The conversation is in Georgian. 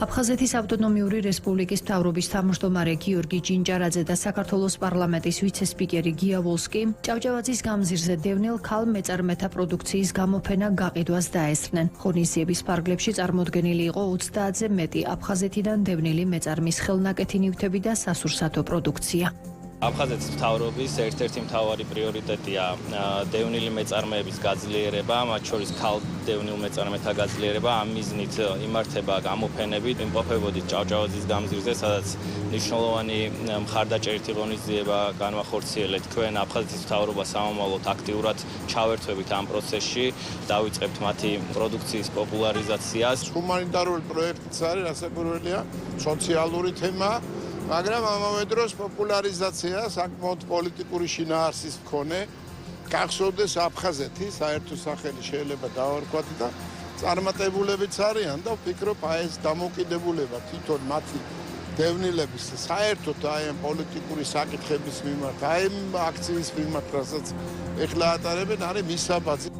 აფხაზეთის ავტონომიური რესპუბლიკის მთავრობის თავმჯდომარე გიორგი ჯინჯარაძე და საქართველოს პარლამენტის ვიცე-სპიკერი გია ვოლსკი ჭავჭავაძის გამზირზე დევნილ ქალ მეწარმეთა პროდუქციის გამოფენა გაყიდვას დაესწრნენ. ღონისძიების ფარგლებში წარმოდგენილი იყო 30-ზე მეტი აფხაზეთიდან დევნილი მეწარმის ხელნაკეთი ნივთები და სასურსათო პროდუქცია. აფხაზეთის მთავრობის ერთ-ერთი მთავარი პრიორიტეტია დევნილი მეწარმეების გაძლიერება, მათ შორის ქალ დევნილ მეწარმეთა გაძლიერება. ამ მიზნით იმართება გამოფენები, იმყოფებოდით ჭავჭავაძის გამზირზე, სადაც მნიშვნელოვანი მხარდაჭერითი ღონისძიება განვახორციელეთ. ჩვენ აფხაზეთის მთავრობა სამომავლოდ აქტიურად ჩავერთვებით ამ პროცესში, დავიწყებთ მათი პროდუქციის პოპულარიზაციას. ჰუმანიტარული პროექტიც არის, რასაკვირველია, სოციალური თემა. მაგრამ ამავე დროს პოპულარიზაცია საკმაოდ პოლიტიკური შინაარსის მქონე გახსოვდეს აფხაზეთი საერთო სახელი შეიძლება დავარქვათ და წარმატებულებიც არიან და ვფიქრობ აი ეს დამოუკიდებულება თვითონ მათი დევნილების საერთოდ აი ამ პოლიტიკური საკითხების მიმართ აი ამ აქციის მიმართ რასაც ეხლა ატარებენ არის მისაბაძი.